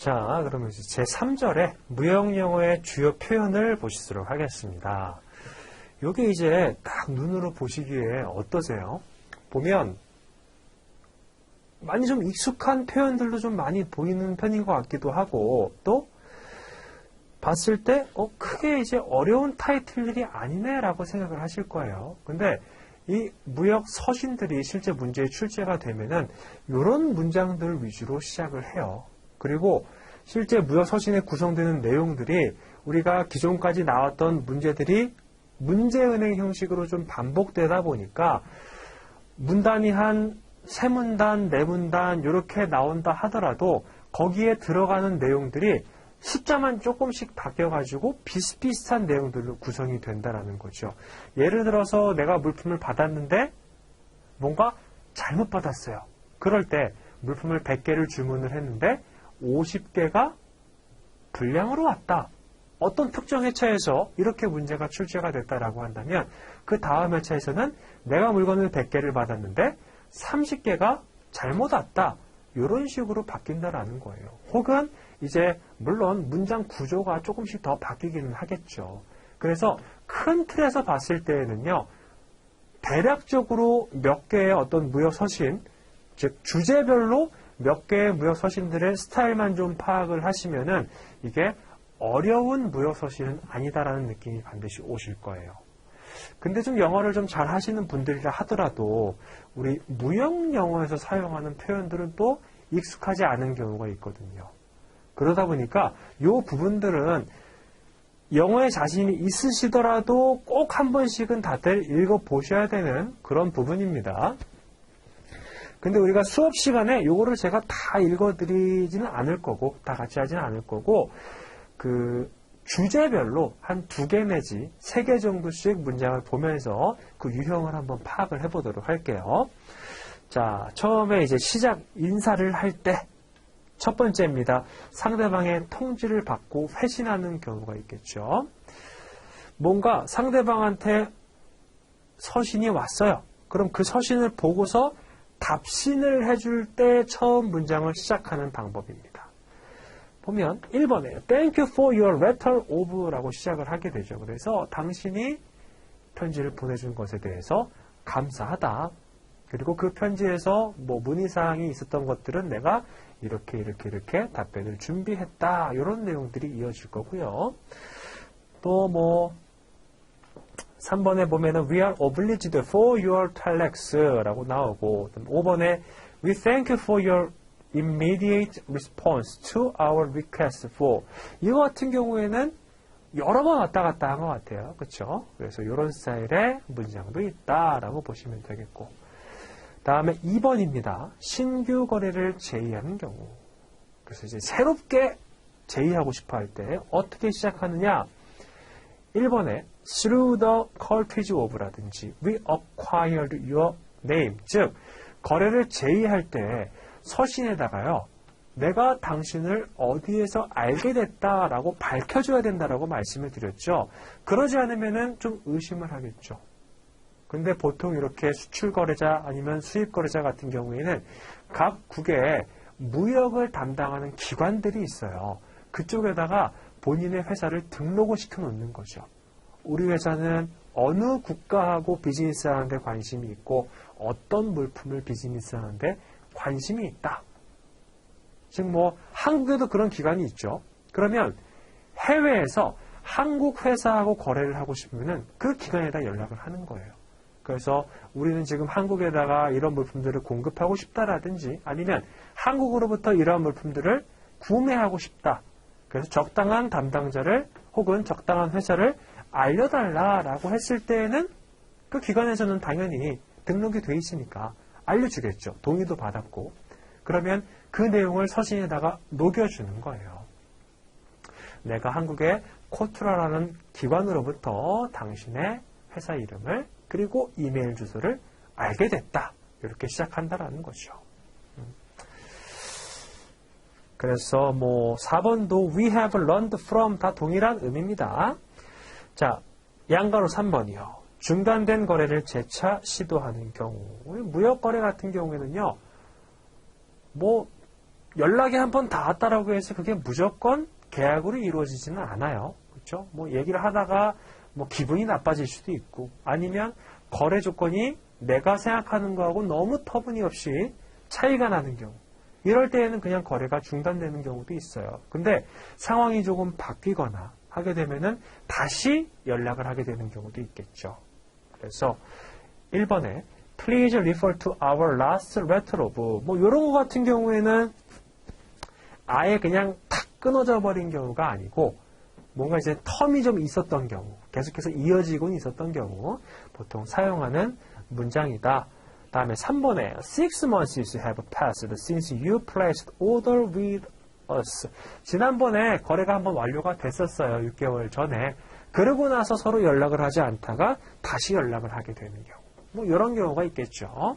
자, 그러면 이제 제3절의 무역영어의 주요 표현을 보시도록 하겠습니다. 요게 이제 딱 눈으로 보시기에 어떠세요? 보면 많이 좀 익숙한 표현들도 좀 많이 보이는 편인 것 같기도 하고, 또 봤을 때 크게 이제 어려운 타이틀들이 아니네 라고 생각을 하실 거예요. 근데 이 무역 서신들이 실제 문제에 출제가 되면은 이런 문장들 위주로 시작을 해요. 그리고 실제 무역 서신에 구성되는 내용들이 우리가 기존까지 나왔던 문제들이 문제은행 형식으로 좀 반복되다 보니까 문단이 한 3문단, 4문단 이렇게 나온다 하더라도 거기에 들어가는 내용들이 숫자만 조금씩 바뀌어가지고 비슷비슷한 내용들로 구성이 된다는 거죠. 예를 들어서 내가 물품을 받았는데 뭔가 잘못 받았어요. 그럴 때 물품을 100개를 주문을 했는데 50개가 불량으로 왔다. 어떤 특정 회차에서 이렇게 문제가 출제가 됐다라고 한다면 그 다음 회차에서는 내가 물건을 100개를 받았는데 30개가 잘못 왔다. 이런 식으로 바뀐다라는 거예요. 혹은 이제 물론 문장 구조가 조금씩 더 바뀌기는 하겠죠. 그래서 큰 틀에서 봤을 때에는요. 대략적으로 몇 개의 어떤 무역 서신, 즉 주제별로 몇 개의 무역 서신들의 스타일만 좀 파악을 하시면은 이게 어려운 무역 서신은 아니다라는 느낌이 반드시 오실 거예요. 근데 좀 영어를 좀 잘 하시는 분들이라 하더라도 우리 무역 영어에서 사용하는 표현들은 또 익숙하지 않은 경우가 있거든요. 그러다 보니까 이 부분들은 영어에 자신이 있으시더라도 꼭 한 번씩은 다들 읽어보셔야 되는 그런 부분입니다. 근데 우리가 수업 시간에 이거를 제가 다 읽어드리지는 않을 거고 다 같이 하지는 않을 거고 그 주제별로 한 2개 내지 3개 정도씩 문장을 보면서 그 유형을 한번 파악을 해보도록 할게요. 자, 처음에 이제 시작 인사를 할 때 첫 번째입니다. 상대방의 통지를 받고 회신하는 경우가 있겠죠. 뭔가 상대방한테 서신이 왔어요. 그럼 그 서신을 보고서 답신을 해줄 때 처음 문장을 시작하는 방법입니다. 보면 1번에 Thank you for your letter of 라고 시작을 하게 되죠. 그래서 당신이 편지를 보내준 것에 대해서 감사하다. 그리고 그 편지에서 뭐 문의사항이 있었던 것들은 내가 이렇게 답변을 준비했다. 이런 내용들이 이어질 거고요. 또 뭐 3번에 보면은 We are obliged for your telex 라고 나오고 5번에 We thank you for your immediate response to our request for 이거 같은 경우에는 여러 번 왔다 갔다 한 것 같아요. 그렇죠? 그래서 이런 스타일의 문장도 있다라고 보시면 되겠고 다음에 2번입니다. 신규 거래를 제의하는 경우 그래서 이제 새롭게 제의하고 싶어 할 때 어떻게 시작하느냐 1번에 through the courtesy of라든지 we acquired your name 즉 거래를 제의할 때 서신에다가요 내가 당신을 어디에서 알게 됐다라고 밝혀줘야 된다라고 말씀을 드렸죠. 그러지 않으면은 좀 의심을 하겠죠. 근데 보통 이렇게 수출 거래자 아니면 수입 거래자 같은 경우에는 각 국에 무역을 담당하는 기관들이 있어요. 그쪽에다가 본인의 회사를 등록을 시켜 놓는 거죠. 우리 회사는 어느 국가하고 비즈니스 하는데 관심이 있고 어떤 물품을 비즈니스 하는데 관심이 있다. 즉 뭐 한국에도 그런 기관이 있죠. 그러면 해외에서 한국 회사하고 거래를 하고 싶으면 그 기관에다 연락을 하는 거예요. 그래서 우리는 지금 한국에다가 이런 물품들을 공급하고 싶다라든지 아니면 한국으로부터 이러한 물품들을 구매하고 싶다. 그래서 적당한 담당자를 혹은 적당한 회사를 알려달라라고 했을 때에는 그 기관에서는 당연히 등록이 돼 있으니까 알려주겠죠. 동의도 받았고. 그러면 그 내용을 서신에다가 녹여주는 거예요. 내가 한국의 코트라라는 기관으로부터 당신의 회사 이름을 그리고 이메일 주소를 알게 됐다. 이렇게 시작한다라는 거죠. 그래서 뭐 4번도 we have learned from 다 동일한 의미입니다. 자, 양가로 3번이요. 중단된 거래를 재차 시도하는 경우. 무역 거래 같은 경우에는요. 뭐 연락이 한 번 닿았다라고 해서 그게 무조건 계약으로 이루어지지는 않아요. 그렇죠? 뭐 얘기를 하다가 뭐 기분이 나빠질 수도 있고 아니면 거래 조건이 내가 생각하는 거하고 너무 터무니없이 차이가 나는 경우 이럴 때에는 그냥 거래가 중단되는 경우도 있어요. 근데 상황이 조금 바뀌거나 하게 되면은 다시 연락을 하게 되는 경우도 있겠죠. 그래서 1번에 Please refer to our last letter of 뭐 이런 거 같은 경우에는 아예 그냥 탁 끊어져 버린 경우가 아니고 뭔가 이제 텀이 좀 있었던 경우 계속해서 이어지곤 있었던 경우 보통 사용하는 문장이다. 다음에 3번에 6 months have passed since you placed order with us. 지난번에 거래가 한번 완료가 됐었어요. 6개월 전에. 그러고 나서 서로 연락을 하지 않다가 다시 연락을 하게 되는 경우. 뭐 이런 경우가 있겠죠.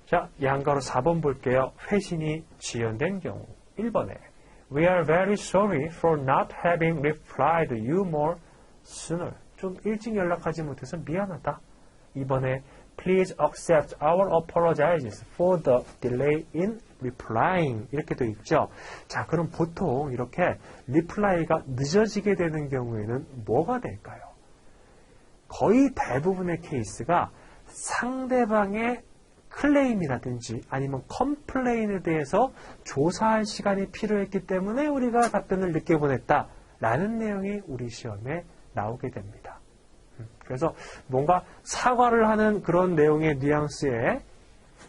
자, 양가로 4번 볼게요. 회신이 지연된 경우. 1번에 We are very sorry for not having replied you more sooner. 좀 일찍 연락하지 못해서 미안하다. 2번에 Please accept our apologies for the delay in replying. 이렇게 되어 있죠. 자, 그럼 보통 이렇게 reply가 늦어지게 되는 경우에는 뭐가 될까요? 거의 대부분의 케이스가 상대방의 클레임이라든지 아니면 컴플레인에 대해서 조사할 시간이 필요했기 때문에 우리가 답변을 늦게 보냈다라는 내용이 우리 시험에 나오게 됩니다. 그래서 뭔가 사과를 하는 그런 내용의 뉘앙스에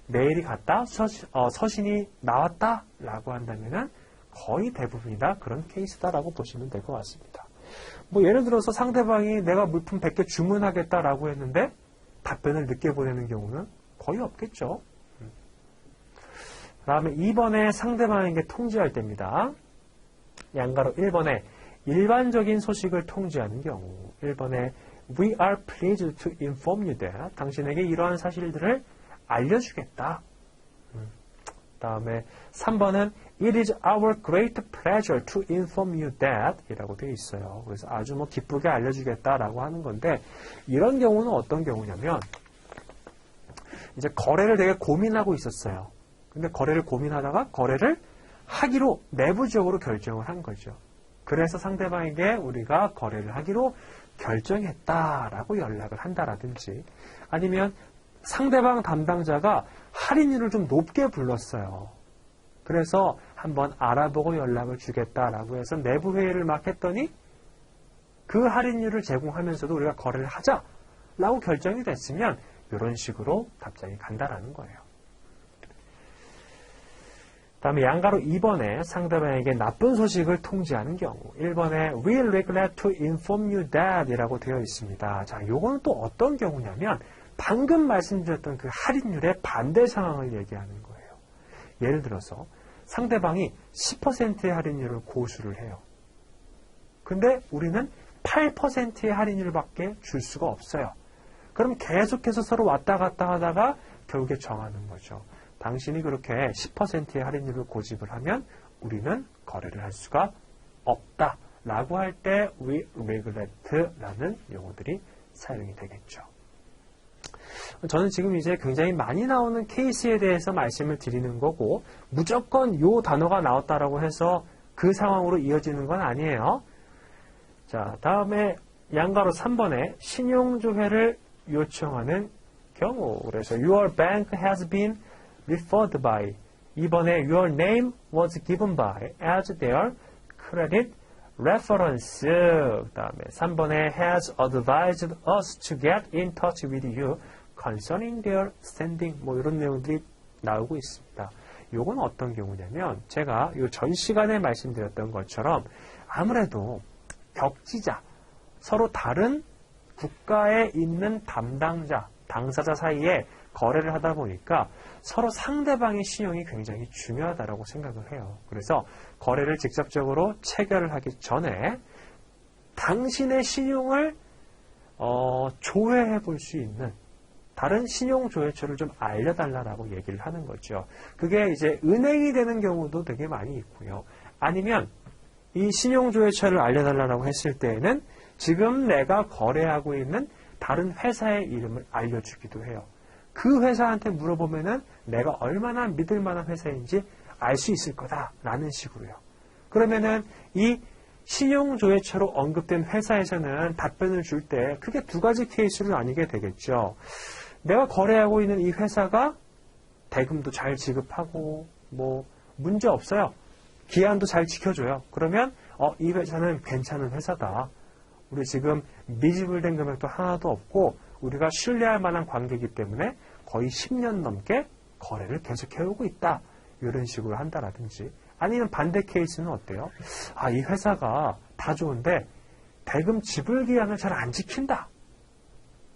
메일이 갔다, 서신이 나왔다라고 한다면은 거의 대부분이 다 그런 케이스다라고 보시면 될 것 같습니다. 뭐 예를 들어서 상대방이 내가 물품 100개 주문하겠다라고 했는데 답변을 늦게 보내는 경우는 거의 없겠죠. 그 다음에 2번에 상대방에게 통지할 때입니다. 양가로 1번에 일반적인 소식을 통지하는 경우 1번에 We are pleased to inform you that 당신에게 이러한 사실들을 알려주겠다. 그 다음에 3번은 It is our great pleasure to inform you that 이라고 되어 있어요. 그래서 아주 뭐 기쁘게 알려주겠다라고 하는 건데 이런 경우는 어떤 경우냐면 이제 거래를 되게 고민하고 있었어요. 근데 거래를 고민하다가 거래를 하기로 내부적으로 결정을 한 거죠. 그래서 상대방에게 우리가 거래를 하기로 결정했다라고 연락을 한다라든지 아니면 상대방 담당자가 할인율을 좀 높게 불렀어요. 그래서 한번 알아보고 연락을 주겠다라고 해서 내부 회의를 막 했더니 그 할인율을 제공하면서도 우리가 거래를 하자라고 결정이 됐으면 이런 식으로 답장이 간다라는 거예요. 다음에 양가로 2번에 상대방에게 나쁜 소식을 통지하는 경우 1번에 We regret to inform you that 이라고 되어 있습니다. 자, 요거는 또 어떤 경우냐면 방금 말씀드렸던 그 할인율의 반대 상황을 얘기하는 거예요. 예를 들어서 상대방이 10%의 할인율을 고수를 해요. 근데 우리는 8%의 할인율밖에 줄 수가 없어요. 그럼 계속해서 서로 왔다 갔다 하다가 결국에 정하는 거죠. 당신이 그렇게 10%의 할인율을 고집을 하면 우리는 거래를 할 수가 없다 라고 할 때 we regret라는 용어들이 사용이 되겠죠. 저는 지금 이제 굉장히 많이 나오는 케이스에 대해서 말씀을 드리는 거고 무조건 요 단어가 나왔다라고 해서 그 상황으로 이어지는 건 아니에요. 자, 다음에 양가로 3번에 신용조회를 요청하는 경우 그래서 Your bank has been referred by 2번에 Your name was given by as their credit reference 그 다음에 3번에 has advised us to get in touch with you concerning their standing 뭐 이런 내용들이 나오고 있습니다. 요건 어떤 경우냐면 제가 요 전 시간에 말씀드렸던 것처럼 아무래도 격지자 서로 다른 국가에 있는 담당자, 당사자 사이에 거래를 하다 보니까 서로 상대방의 신용이 굉장히 중요하다고 생각을 해요. 그래서 거래를 직접적으로 체결을 하기 전에 당신의 신용을 조회해 볼 수 있는 다른 신용조회처를 좀 알려달라고 얘기를 하는 거죠. 그게 이제 은행이 되는 경우도 되게 많이 있고요. 아니면 이 신용조회처를 알려달라고 했을 때에는 지금 내가 거래하고 있는 다른 회사의 이름을 알려주기도 해요. 그 회사한테 물어보면은 내가 얼마나 믿을 만한 회사인지 알 수 있을 거다라는 식으로요. 그러면은 이 신용조회처로 언급된 회사에서는 답변을 줄 때 크게 두 가지 케이스로 나뉘게 되겠죠. 내가 거래하고 있는 이 회사가 대금도 잘 지급하고 뭐 문제 없어요. 기한도 잘 지켜줘요. 그러면 이 회사는 괜찮은 회사다. 우리 지금 미지불된 금액도 하나도 없고 우리가 신뢰할 만한 관계이기 때문에 거의 10년 넘게 거래를 계속해오고 있다. 이런 식으로 한다라든지 아니면 반대 케이스는 어때요? 이 회사가 다 좋은데 대금 지불 기한을 잘 안 지킨다.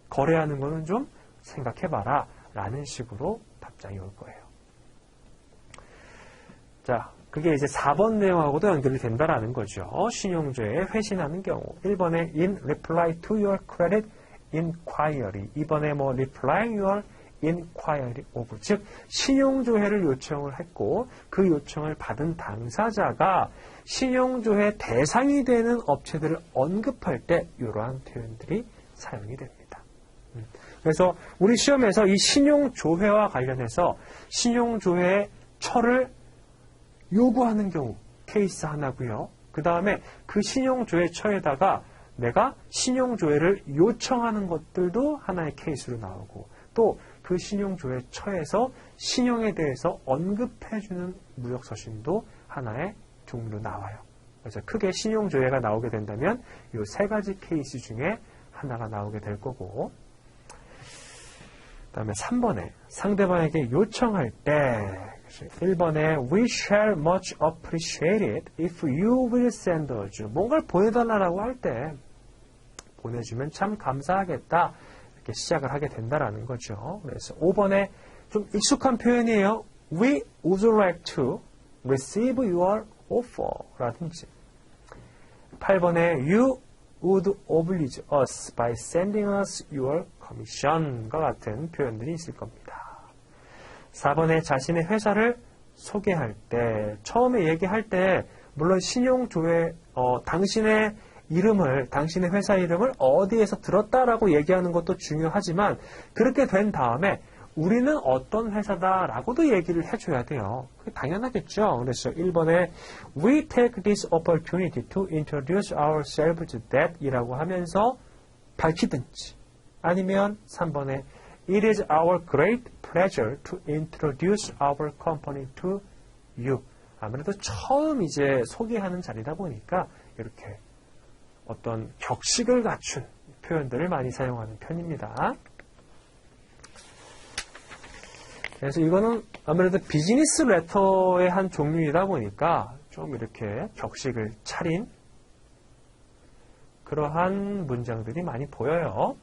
거래하는 거는 좀 생각해봐라. 라는 식으로 답장이 올 거예요. 자, 그게 이제 4번 내용하고도 연결이 된다라는 거죠. 신용조회에 회신하는 경우. 1번에 in reply to your credit inquiry. 2번에 뭐 replying your inquiry of. 즉, 신용조회를 요청을 했고 그 요청을 받은 당사자가 신용조회 대상이 되는 업체들을 언급할 때 이러한 표현들이 사용이 됩니다. 그래서 우리 시험에서 이 신용조회와 관련해서 신용조회 처를 요구하는 경우 케이스 하나고요. 그 다음에 그 신용조회처에다가 내가 신용조회를 요청하는 것들도 하나의 케이스로 나오고 또 그 신용조회처에서 신용에 대해서 언급해주는 무역서신도 하나의 종류로 나와요. 그래서 크게 신용조회가 나오게 된다면 이 세 가지 케이스 중에 하나가 나오게 될 거고 그 다음에 3번에 상대방에게 요청할 때 1번에 We shall much appreciate it if you will send us. 뭔가를 보내달라고 할 때 보내주면 참 감사하겠다. 이렇게 시작을 하게 된다라는 거죠. 그래서 5번에 좀 익숙한 표현이에요. We would like to receive your offer 라든지 8번에 You would oblige us by sending us your commission과 같은 표현들이 있을 겁니다. 4번에 자신의 회사를 소개할 때 처음에 얘기할 때 물론 신용조회 당신의 이름을 당신의 회사 이름을 어디에서 들었다라고 얘기하는 것도 중요하지만 그렇게 된 다음에 우리는 어떤 회사다라고도 얘기를 해줘야 돼요. 그게 당연하겠죠. 그래서 1번에 We take this opportunity to introduce ourselves that 이라고 하면서 밝히든지 아니면 3번에 It is our great pleasure to introduce our company to you. 아무래도 처음 이제 소개하는 자리다 보니까 이렇게 어떤 격식을 갖춘 표현들을 많이 사용하는 편입니다. 그래서 이거는 아무래도 비즈니스 레터의 한 종류이다 보니까 좀 이렇게 격식을 차린 그러한 문장들이 많이 보여요.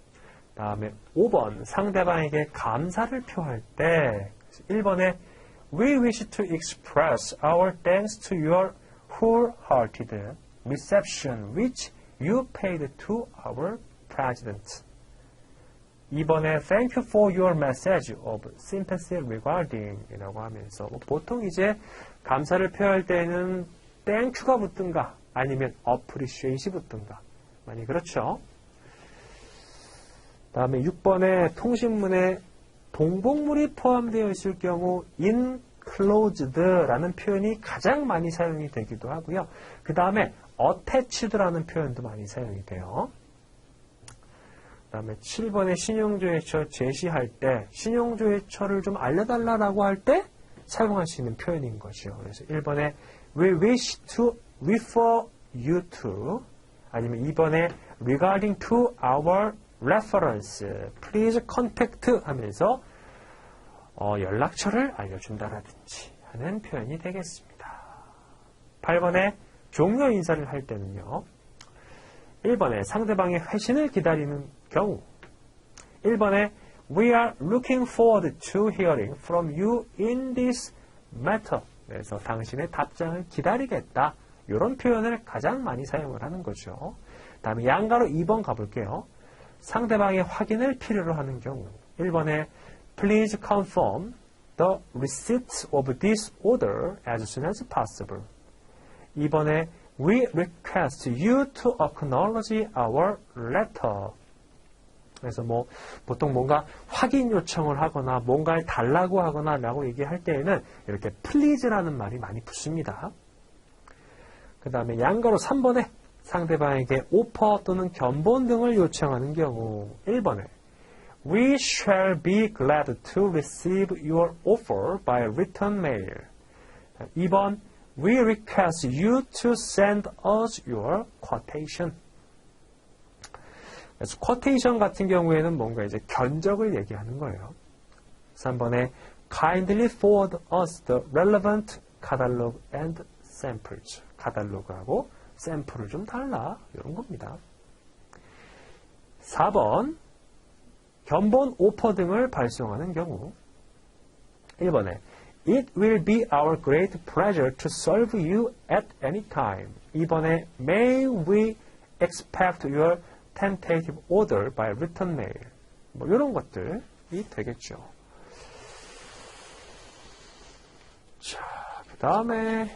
다음에 5번 상대방에게 감사를 표할 때 1번에 We wish to express our thanks to your wholehearted reception which you paid to our president. 2번에 Thank you for your message of sympathy regarding 이라고 하면서 보통 이제 감사를 표할 때는 Thank you가 붙든가 아니면 Appreciate이 붙든가 많이 그렇죠. 다음에 6번에 통신문에 동복물이 포함되어 있을 경우 enclosed라는 표현이 가장 많이 사용이 되기도 하고요. 그 다음에 attached라는 표현도 많이 사용이 돼요. 그 다음에 7번에 신용조회처 제시할 때 신용조회처를 좀 알려달라고 할 때 사용할 수 있는 표현인 것이요. 그래서 1번에 We wish to refer you to 아니면 2번에 regarding to our reference, please contact 하면서 연락처를 알려준다라든지 하는 표현이 되겠습니다. 8번에 종료 인사를 할 때는요. 1번에 상대방의 회신을 기다리는 경우 1번에 We are looking forward to hearing from you in this matter. 그래서 당신의 답장을 기다리겠다. 이런 표현을 가장 많이 사용을 하는 거죠. 다음에 양가로 2번 가볼게요. 상대방의 확인을 필요로 하는 경우 1번에 Please confirm the receipt of this order as soon as possible. 2번에 We request you to acknowledge our letter. 그래서 뭐 보통 뭔가 확인 요청을 하거나 뭔가를 달라고 하거나 라고 얘기할 때에는 이렇게 please라는 말이 많이 붙습니다. 그 다음에 양가로 3번에 상대방에게 오퍼 또는 견본 등을 요청하는 경우 1번에 We shall be glad to receive your offer by written mail. 2번 We request you to send us your quotation. 그래서 quotation 같은 경우에는 뭔가 이제 견적을 얘기하는 거예요. 3번에 Kindly forward us the relevant catalog and samples. 카탈로그하고 샘플을 좀 달라. 이런 겁니다. 4번 견본 오퍼 등을 발송하는 경우 1번에 It will be our great pleasure to serve you at any time. 2번에 May we expect your tentative order by written mail. 뭐 이런 것들이 되겠죠. 자, 그 다음에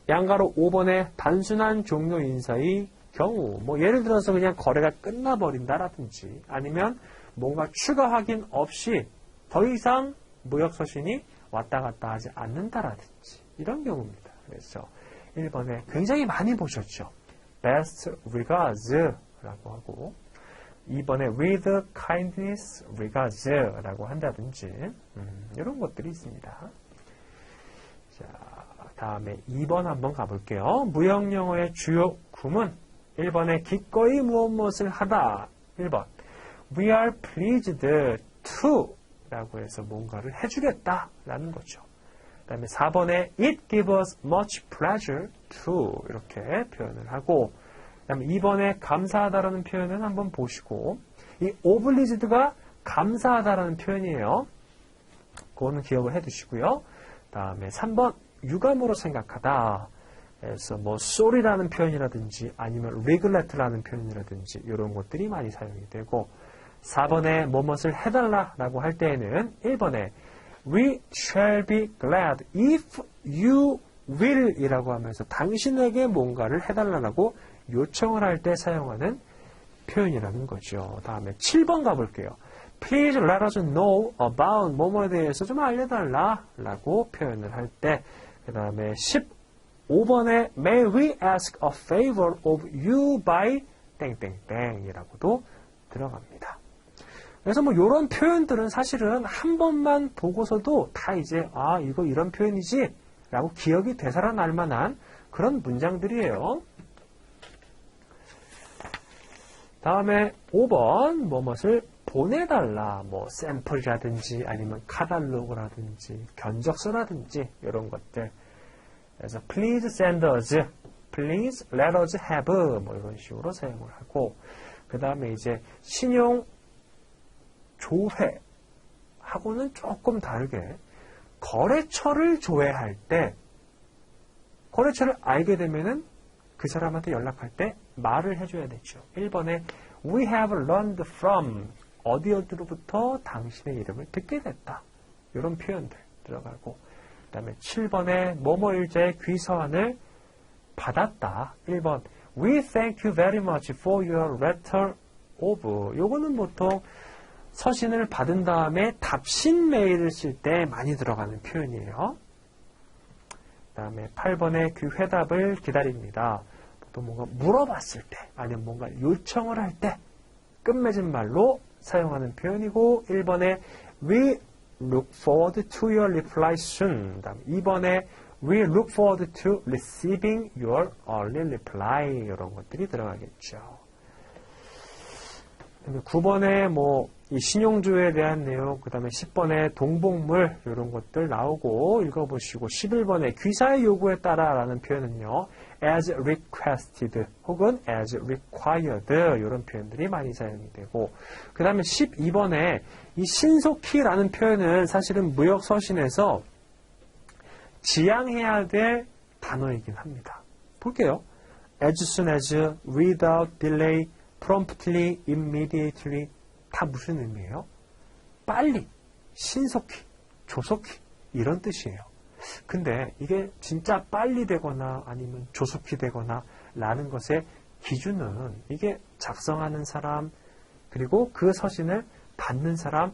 양가로 5번의 단순한 종료 인사의 경우, 뭐 예를 들어서 그냥 거래가 끝나버린다라든지 아니면 뭔가 추가 확인 없이 더 이상 무역서신이 왔다 갔다 하지 않는다라든지 이런 경우입니다. 그래서 1번에 굉장히 많이 보셨죠. Best regards 라고 하고 2번에 with kindness regards 라고 한다든지 이런 것들이 있습니다. 자, 다음에 2번 한번 가볼게요. 무역영어의 주요 구문 1번에 기꺼이 무엇을 하다 1번 We are pleased to 라고 해서 뭔가를 해주겠다 라는 거죠. 그 다음에 4번에 It gives us much pleasure to 이렇게 표현을 하고 그 다음에 2번에 감사하다라는 표현은 한번 보시고 이 obliged가 감사하다라는 표현이에요. 그거는 기억을 해두시고요. 그 다음에 3번 유감으로 생각하다. 그래서 뭐 sorry라는 표현이라든지 아니면 regret라는 표현이라든지 이런 것들이 많이 사용이 되고 4번에 뭐뭇을 해달라라고 할 때에는 1번에 We shall be glad if you will 이라고 하면서 당신에게 뭔가를 해달라고 요청을 할 때 사용하는 표현이라는 거죠. 다음에 7번 가볼게요. Please let us know about 뭐뭐에 대해서 좀 알려달라 라고 표현을 할 때 그 다음에 15번에 May we ask a favor of you by 땡땡땡 이라고도 들어갑니다. 그래서 뭐 이런 표현들은 사실은 한 번만 보고서도 다 이제 아 이거 이런 표현이지 라고 기억이 되살아날 만한 그런 문장들이에요. 다음에 5번 뭐뭇을 보내달라 뭐 샘플이라든지 아니면 카탈로그라든지 견적서라든지 이런 것들 그래서 please send us, please let us have 뭐 이런 식으로 사용을 하고 그 다음에 이제 신용 조회하고는 조금 다르게 거래처를 조회할 때 거래처를 알게 되면은 그 사람한테 연락할 때 말을 해줘야 되죠. 1번에 We have learned from 어디로부터 당신의 이름을 듣게 됐다. 이런 표현들 들어가고 그 다음에 7번에 뭐뭐일자의 귀서안을 받았다. 1번 We thank you very much for your letter of 요거는 보통 서신을 받은 다음에 답신 메일을 쓸 때 많이 들어가는 표현이에요. 그 다음에 8번에 그 회답을 기다립니다. 보통 뭔가 물어봤을 때 아니면 뭔가 요청을 할 때 끝맺은 말로 사용하는 표현이고 1번에 We look forward to your reply soon. 그 다음 2번에 We look forward to receiving your early reply. 이런 것들이 들어가겠죠. 9번에 뭐 이 신용조회에 대한 내용, 그 다음에 10번에 동복물 이런 것들 나오고 읽어보시고 11번에 귀사의 요구에 따라 라는 표현은요. as requested 혹은 as required 이런 표현들이 많이 사용이 되고 그 다음에 12번에 이 신속히라는 표현은 사실은 무역서신에서 지양해야 될 단어이긴 합니다. 볼게요. as soon as, without delay, promptly, immediately 다 무슨 의미예요? 빨리, 신속히, 조속히 이런 뜻이에요. 근데 이게 진짜 빨리 되거나 아니면 조속히 되거나 라는 것의 기준은 이게 작성하는 사람, 그리고 그 서신을 받는 사람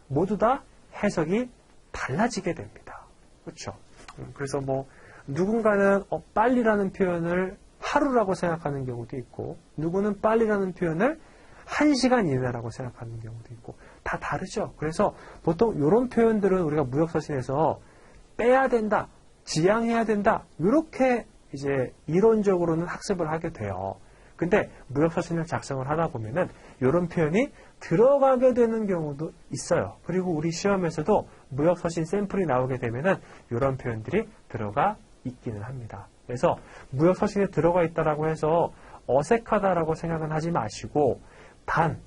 모두 다 해석이 달라지게 됩니다. 그렇죠? 그래서 뭐 누군가는 빨리라는 표현을 하루라고 생각하는 경우도 있고 누구는 빨리라는 표현을 1시간 이내라고 생각하는 경우도 있고 다 다르죠. 그래서 보통 이런 표현들은 우리가 무역서신에서 빼야 된다, 지양해야 된다 이렇게 이제 이론적으로는 학습을 하게 돼요. 근데 무역서신을 작성을 하다 보면은 이런 표현이 들어가게 되는 경우도 있어요. 그리고 우리 시험에서도 무역서신 샘플이 나오게 되면은 이런 표현들이 들어가 있기는 합니다. 그래서 무역서신에 들어가 있다라고 해서 어색하다라고 생각은 하지 마시고 단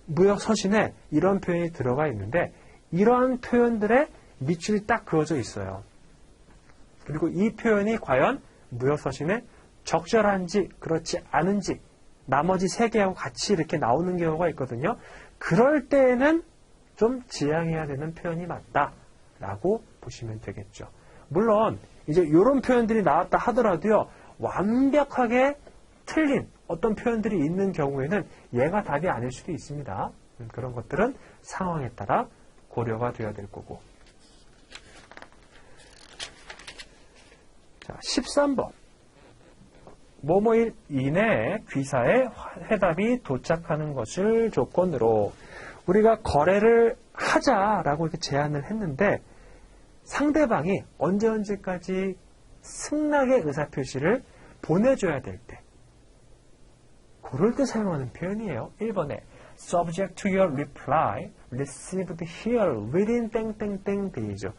무역서신에 이런 표현이 들어가 있는데 이러한 표현들의 밑줄이 딱 그어져 있어요. 그리고 이 표현이 과연 무역서신에 적절한지 그렇지 않은지 나머지 세 개하고 같이 이렇게 나오는 경우가 있거든요. 그럴 때에는 좀 지양해야 되는 표현이 맞다라고 보시면 되겠죠. 물론 이제 이런 표현들이 나왔다 하더라도요. 완벽하게 틀린 어떤 표현들이 있는 경우에는 얘가 답이 아닐 수도 있습니다. 그런 것들은 상황에 따라 고려가 되어야 될 거고. 자, 13번. 뭐뭐일 이내에 귀사에 해답이 도착하는 것을 조건으로 우리가 거래를 하자라고 이렇게 제안을 했는데 상대방이 언제까지 승낙의 의사표시를 보내줘야 될 때 그럴 때 사용하는 표현이에요. 1번에 subject to your reply received here within 땡땡땡 days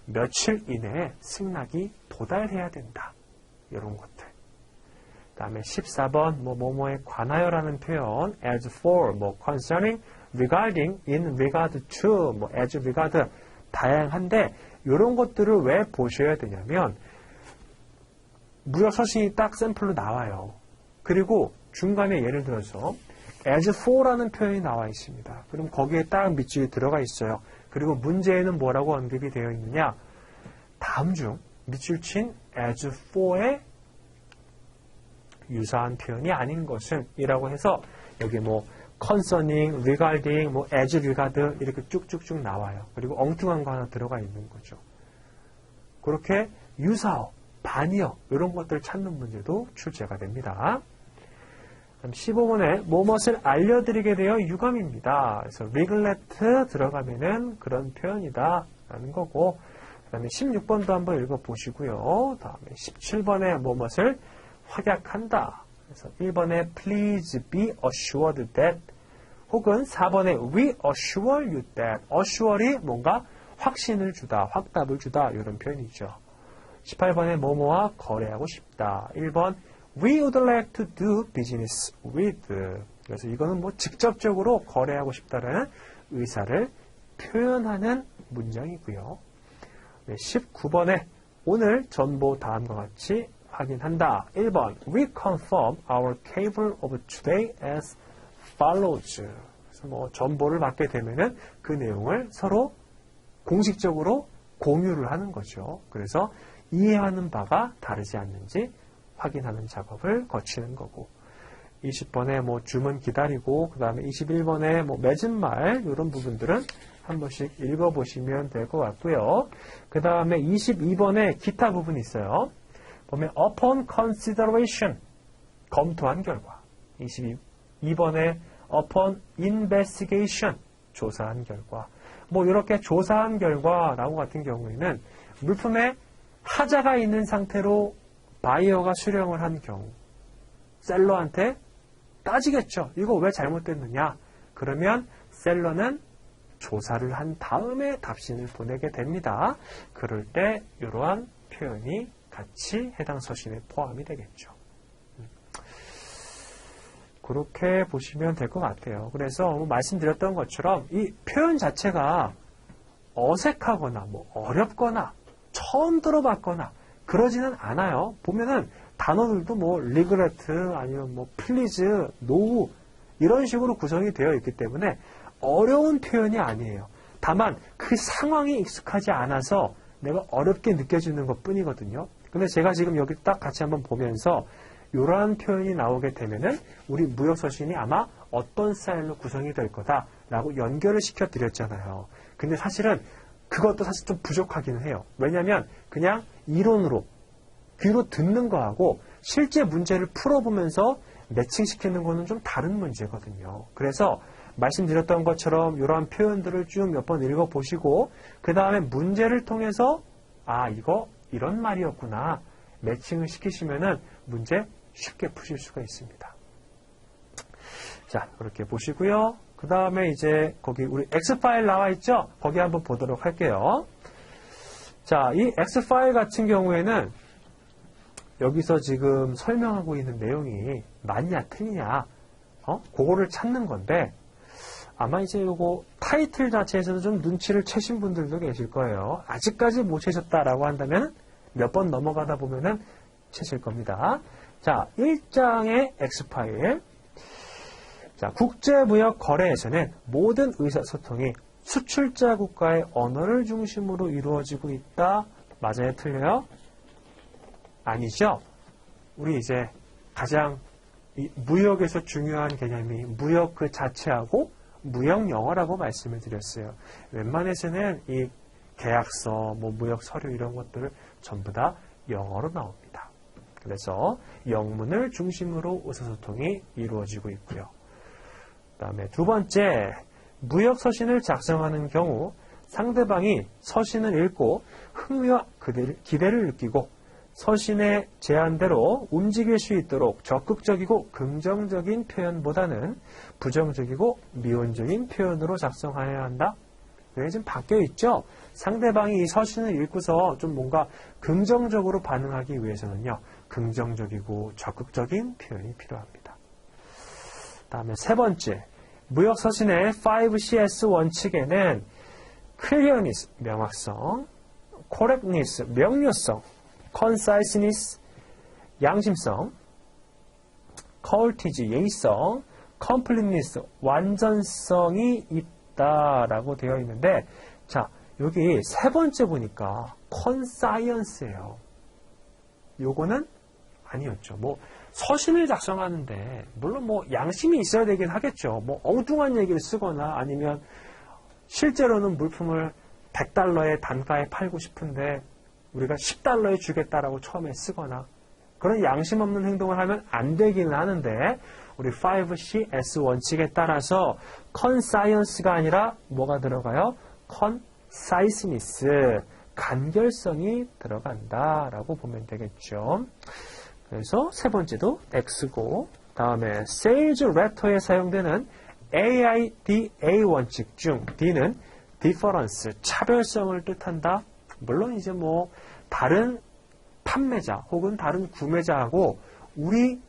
며칠 이내에 승낙이 도달해야 된다. 이런 것들. 그 다음에 14번 뭐뭐에 관하여라는 표현 as for, concerning, regarding, in regard to, as regard 다양한데 이런 것들을 왜 보셔야 되냐면 무역서신이 딱 샘플로 나와요. 그리고 중간에 예를 들어서 as for라는 표현이 나와 있습니다. 그럼 거기에 딱 밑줄이 들어가 있어요. 그리고 문제에는 뭐라고 언급이 되어 있느냐? 다음 중 밑줄 친 as for에 유사한 표현이 아닌 것은 이라고 해서 여기 concerning, regarding, as regard 이렇게 쭉쭉쭉 나와요. 그리고 엉뚱한 거 하나 들어가 있는 거죠. 그렇게 유사어, 반의어 이런 것들을 찾는 문제도 출제가 됩니다. 그럼 15번에 무엇을 알려드리게 되어 유감입니다. 그래서 regret 들어가면은 그런 표현이다 라는 거고 그 다음에 16번도 한번 읽어보시고요. 다음에 17번에 무엇을 확약한다. 그래서 1번에 please be assured that 혹은 4번에 we assure you that assure이 뭔가 확신을 주다, 확답을 주다 이런 표현이죠. 18번에 뭐뭐와 거래하고 싶다. 1번 we would like to do business with. 그래서 이거는 직접적으로 거래하고 싶다라는 의사를 표현하는 문장이고요. 19번에 오늘 전보 다음과 같이 확인한다. 1번 we confirm our cable of today as follows. 그래서 전보를 받게 되면은 그 내용을 서로 공식적으로 공유를 하는 거죠. 그래서 이해하는 바가 다르지 않는지 확인하는 작업을 거치는 거고 20번에 주문 기다리고 그 다음에 21번에 맺은 말 이런 부분들은 한 번씩 읽어보시면 될 것 같고요. 그 다음에 22번에 기타 부분이 있어요. 보면 upon consideration 검토한 결과 22번에 upon investigation 조사한 결과 이렇게 조사한 결과라고 같은 경우에는 물품에 하자가 있는 상태로 바이어가 수령을 한 경우 셀러한테 따지겠죠. 이거 왜 잘못됐느냐? 그러면 셀러는 조사를 한 다음에 답신을 보내게 됩니다. 그럴 때 이러한 표현이 같이 해당 서신에 포함이 되겠죠. 그렇게 보시면 될 것 같아요. 그래서 말씀드렸던 것처럼 이 표현 자체가 어색하거나 어렵거나 처음 들어봤거나 그러지는 않아요. 보면은 단어들도 regret 아니면 please, no 이런 식으로 구성이 되어 있기 때문에 어려운 표현이 아니에요. 다만 그 상황이 익숙하지 않아서 내가 어렵게 느껴지는 것 뿐이거든요. 근데 제가 지금 여기 딱 같이 한번 보면서 이러한 표현이 나오게 되면은 우리 무역서신이 아마 어떤 스타일로 구성이 될 거다라고 연결을 시켜드렸잖아요. 근데 사실은 그것도 사실 좀 부족하기는 해요. 왜냐하면 그냥 이론으로 귀로 듣는 거하고 실제 문제를 풀어보면서 매칭시키는 거는 좀 다른 문제거든요. 그래서 말씀드렸던 것처럼 이러한 표현들을 쭉 몇 번 읽어보시고 그 다음에 문제를 통해서 이거 이런 말이었구나 매칭을 시키시면은 문제 쉽게 푸실 수가 있습니다. 자, 그렇게 보시고요. 그 다음에 이제 거기 우리 X파일 나와 있죠? 거기 한번 보도록 할게요. 자, 이 X파일 같은 경우에는 여기서 지금 설명하고 있는 내용이 맞냐 틀리냐 그거를 찾는 건데 아마 이제 요거 타이틀 자체에서도 좀 눈치를 채신 분들도 계실 거예요. 아직까지 못 채셨다라고 한다면 몇 번 넘어가다 보면은 채실 겁니다. 자, 1장의 X파일. 자, 국제무역 거래에서는 모든 의사소통이 수출자 국가의 언어를 중심으로 이루어지고 있다. 맞아요? 틀려요? 아니죠? 우리 이제 가장 이 무역에서 중요한 개념이 무역 그 자체하고 무역 영어라고 말씀을 드렸어요. 웬만해서는 이 계약서, 무역 서류 이런 것들을 전부 다 영어로 나옵니다. 그래서 영문을 중심으로 의사소통이 이루어지고 있고요. 그 다음에 두 번째, 무역 서신을 작성하는 경우 상대방이 서신을 읽고 흥미와 기대를 느끼고 서신의 제안대로 움직일 수 있도록 적극적이고 긍정적인 표현보다는 부정적이고 미온적인 표현으로 작성해야 한다. 그게 지금 바뀌어 있죠. 상대방이 이 서신을 읽고서 좀 뭔가 긍정적으로 반응하기 위해서는요. 긍정적이고 적극적인 표현이 필요합니다. 다음에 세 번째, 무역 서신의 5CS 원칙에는 clearness, 명확성, correctness, 명료성, conciseness, 양심성, courtesy, 예의성, completeness, 완전성이 있다라고 되어 있는데, 자, 여기 세 번째 보니까 conscience예요. 요거는 아니었죠. 서신을 작성하는데 물론 양심이 있어야 되긴 하겠죠. 엉뚱한 얘기를 쓰거나 아니면 실제로는 물품을 100달러의 단가에 팔고 싶은데 우리가 10달러에 주겠다라고 처음에 쓰거나 그런 양심 없는 행동을 하면 안 되기는 하는데 우리 5CS 원칙에 따라서 conscience가 아니라 뭐가 들어가요? conciseness, 간결성이 들어간다라고 보면 되겠죠. 그래서 세 번째도 X고 다음에 sales letter에 사용되는 AIDA 원칙 중 D는 difference, 차별성을 뜻한다. 물론 이제 다른 판매자 혹은 다른 구매자하고 우리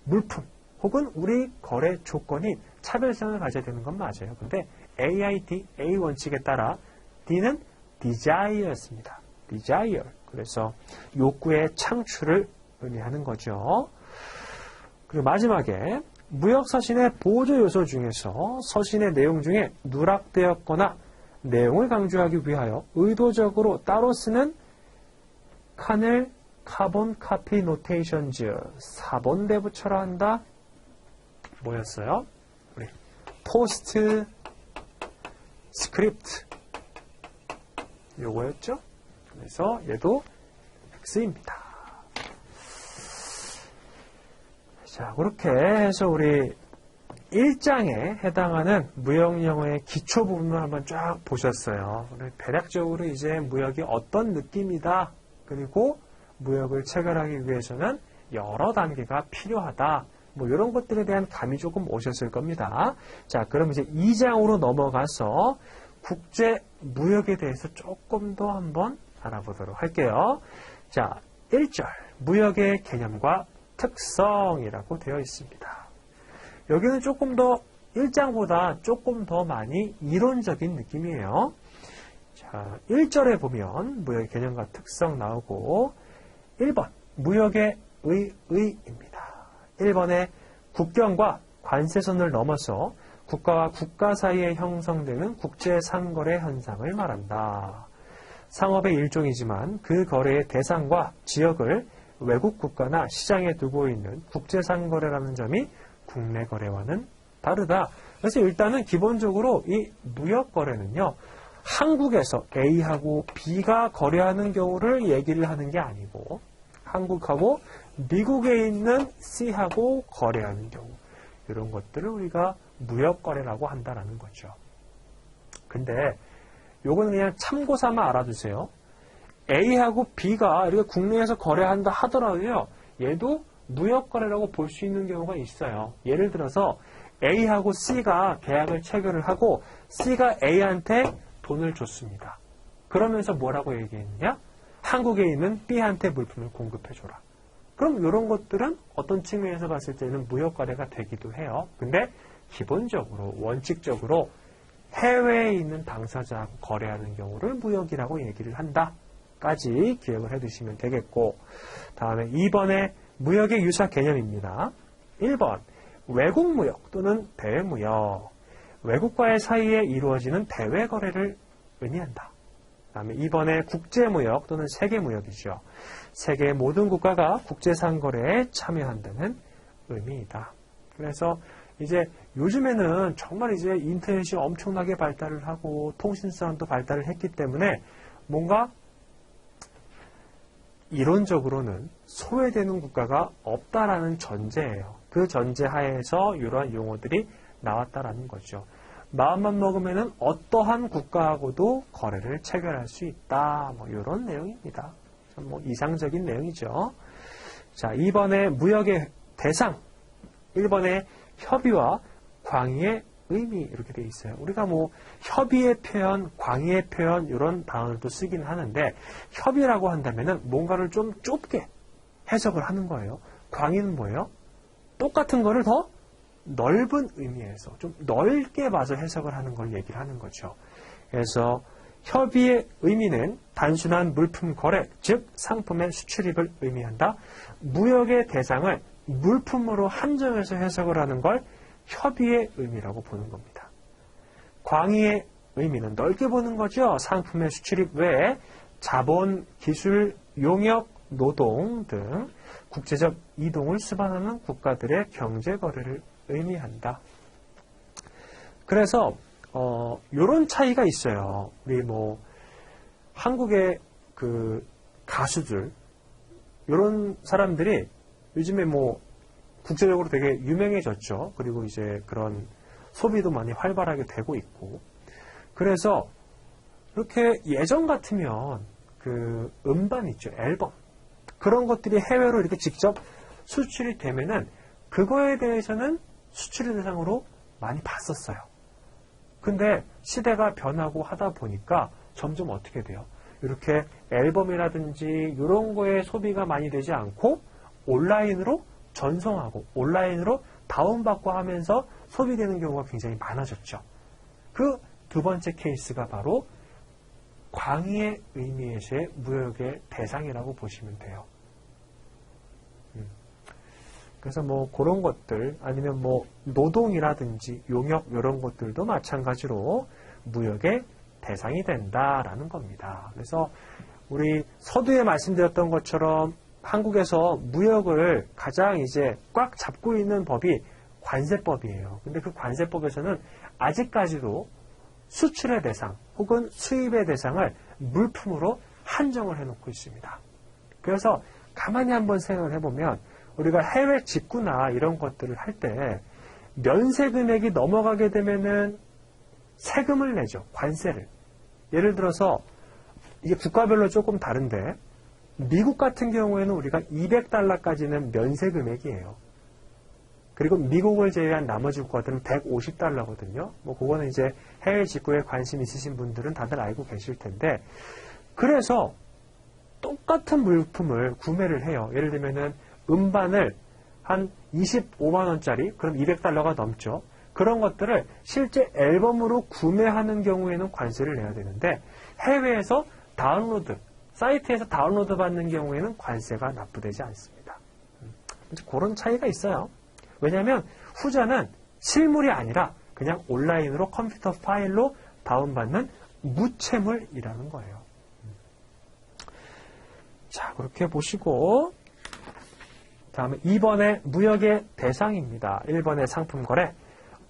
물품 혹은 우리 거래 조건이 차별성을 가져야 되는 건 맞아요. 근데 AIDA 원칙에 따라 D는 desire였습니다. desire. 그래서 욕구의 창출을 의미하는 거죠. 그리고 마지막에 무역 서신의 보조 요소 중에서 서신의 내용 중에 누락되었거나 내용을 강조하기 위하여 의도적으로 따로 쓰는 칸을 카본 카피 노테이션즈 4번대 붙여라 한다. 뭐였어요? 우리 포스트 스크립트 요거였죠? 그래서 얘도 X입니다. 자, 그렇게 해서 우리 1장에 해당하는 무역영어의 기초 부분을 한번 쫙 보셨어요. 대략적으로 이제 무역이 어떤 느낌이다. 그리고 무역을 체결하기 위해서는 여러 단계가 필요하다. 이런 것들에 대한 감이 조금 오셨을 겁니다. 자, 그럼 이제 2장으로 넘어가서 국제 무역에 대해서 조금 더 한번 알아보도록 할게요. 자, 1절 무역의 개념과 특성이라고 되어 있습니다. 여기는 조금 더 1장보다 조금 더 많이 이론적인 느낌이에요. 자, 1절에 보면 무역의 개념과 특성 나오고 1번 무역의 의입니다. 1번에 국경과 관세선을 넘어서 국가와 국가 사이에 형성되는 국제상거래 현상을 말한다. 상업의 일종이지만 그 거래의 대상과 지역을 외국 국가나 시장에 두고 있는 국제상거래라는 점이 국내 거래와는 다르다. 그래서 일단은 기본적으로 이 무역거래는요, 한국에서 A하고 B가 거래하는 경우를 얘기를 하는 게 아니고, 한국하고 미국에 있는 C하고 거래하는 경우, 이런 것들을 우리가 무역거래라고 한다라는 거죠. 근데 요거는 그냥 참고 삼아 알아두세요. A하고 B가 이렇게 국내에서 거래한다 하더라도요, 얘도 무역거래라고 볼 수 있는 경우가 있어요. 예를 들어서 A하고 C가 계약을 체결을 하고 C가 A한테 돈을 줬습니다. 그러면서 뭐라고 얘기했냐? 한국에 있는 B한테 물품을 공급해줘라. 그럼 이런 것들은 어떤 측면에서 봤을 때는 무역거래가 되기도 해요. 근데 기본적으로 원칙적으로 해외에 있는 당사자하고 거래하는 경우를 무역이라고 얘기를 한다까지 기억을 해두시면 되겠고, 다음에 2번의 무역의 유사 개념입니다. 1번 외국 무역 또는 대외 무역, 외국과의 사이에 이루어지는 대외 거래를 의미한다. 다음에 2번의 국제 무역 또는 세계 무역이죠. 세계의 모든 국가가 국제상거래에 참여한다는 의미이다. 그래서 이제 요즘에는 정말 이제 인터넷이 엄청나게 발달을 하고 통신사도 발달을 했기 때문에 뭔가 이론적으로는 소외되는 국가가 없다라는 전제예요. 그 전제 하에서 이러한 용어들이 나왔다라는 거죠. 마음만 먹으면은 어떠한 국가하고도 거래를 체결할 수 있다. 뭐 이런 내용입니다. 뭐 이상적인 내용이죠. 자, 2번의 무역의 대상, 1번의 협의와 광의의 의미 이렇게 돼 있어요. 우리가 뭐 협의의 표현, 광의의 표현 이런 단어도 쓰긴 하는데 협의라고 한다면은 뭔가를 좀 좁게 해석을 하는 거예요. 광의는 뭐예요? 똑같은 거를 더 넓은 의미에서 좀 넓게 봐서 해석을 하는 걸 얘기를 하는 거죠. 그래서 협의의 의미는 단순한 물품 거래, 즉 상품의 수출입을 의미한다. 무역의 대상을 물품으로 한정해서 해석을 하는 걸 협의의 의미라고 보는 겁니다. 광의의 의미는 넓게 보는 거죠. 상품의 수출입 외에 자본, 기술, 용역, 노동 등 국제적 이동을 수반하는 국가들의 경제 거래를 의미한다. 그래서 요런 차이가 있어요. 우리 뭐 한국의 그 가수들 요런 사람들이 요즘에 뭐 국제적으로 되게 유명해졌죠. 그리고 이제 그런 소비도 많이 활발하게 되고 있고. 그래서 이렇게 예전 같으면 그 음반 있죠. 앨범. 그런 것들이 해외로 이렇게 직접 수출이 되면은 그거에 대해서는 수출의 대상으로 많이 봤었어요. 근데 시대가 변하고 하다 보니까 점점 어떻게 돼요? 이렇게 앨범이라든지 이런 거에 소비가 많이 되지 않고 온라인으로 전송하고 온라인으로 다운받고 하면서 소비되는 경우가 굉장히 많아졌죠. 그 두 번째 케이스가 바로 광의의 의미에서의 무역의 대상이라고 보시면 돼요. 그래서 뭐 그런 것들 아니면 뭐 노동이라든지 용역 이런 것들도 마찬가지로 무역의 대상이 된다라는 겁니다. 그래서 우리 서두에 말씀드렸던 것처럼 한국에서 무역을 가장 이제 꽉 잡고 있는 법이 관세법이에요. 근데 그 관세법에서는 아직까지도 수출의 대상 혹은 수입의 대상을 물품으로 한정을 해놓고 있습니다. 그래서 가만히 한번 생각을 해보면 우리가 해외 직구나 이런 것들을 할 때 면세 금액이 넘어가게 되면은 세금을 내죠. 관세를. 예를 들어서 이게 국가별로 조금 다른데 미국 같은 경우에는 우리가 $200까지는 면세 금액이에요. 그리고 미국을 제외한 나머지 국가들은 $150거든요. 뭐 그거는 이제 해외 직구에 관심 있으신 분들은 다들 알고 계실 텐데 그래서 똑같은 물품을 구매를 해요. 예를 들면은 음반을 한 25만 원짜리 그럼 $200가 넘죠. 그런 것들을 실제 앨범으로 구매하는 경우에는 관세를 내야 되는데 해외에서 다운로드, 사이트에서 다운로드 받는 경우에는 관세가 납부되지 않습니다. 그런 차이가 있어요. 왜냐하면 후자는 실물이 아니라 그냥 온라인으로 컴퓨터 파일로 다운받는 무채물이라는 거예요. 자, 그렇게 보시고 다음에 2번의 무역의 대상입니다. 1번의 상품 거래.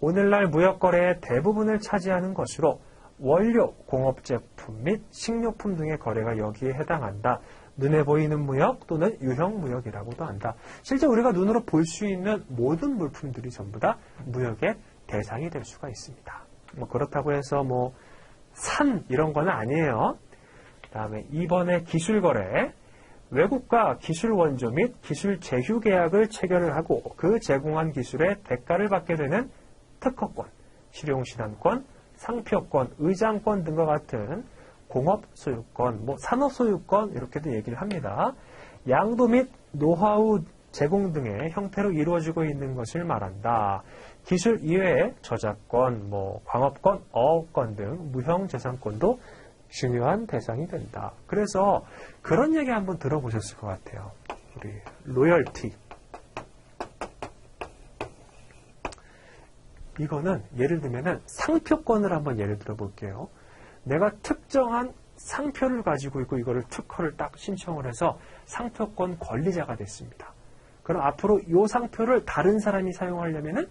오늘날 무역거래의 대부분을 차지하는 것으로 원료, 공업제품 및 식료품 등의 거래가 여기에 해당한다. 눈에 보이는 무역 또는 유형 무역이라고도 한다. 실제 우리가 눈으로 볼 수 있는 모든 물품들이 전부 다 무역의 대상이 될 수가 있습니다. 뭐 그렇다고 해서 뭐 산 이런 거는 아니에요. 다음에 2번에 기술거래. 외국과 기술 원조 및 기술 제휴 계약을 체결을 하고 그 제공한 기술의 대가를 받게 되는 특허권, 실용신안권, 상표권, 의장권 등과 같은 공업 소유권, 뭐 산업 소유권 이렇게도 얘기를 합니다. 양도 및 노하우 제공 등의 형태로 이루어지고 있는 것을 말한다. 기술 이외에 저작권, 뭐 광업권, 어업권 등 무형재산권도 중요한 대상이 된다. 그래서 그런 얘기 한번 들어보셨을 것 같아요. 우리 로열티. 이거는 예를 들면은 상표권을 한번 예를 들어 볼게요. 내가 특정한 상표를 가지고 있고 이거를 특허를 딱 신청을 해서 상표권 권리자가 됐습니다. 그럼 앞으로 이 상표를 다른 사람이 사용하려면은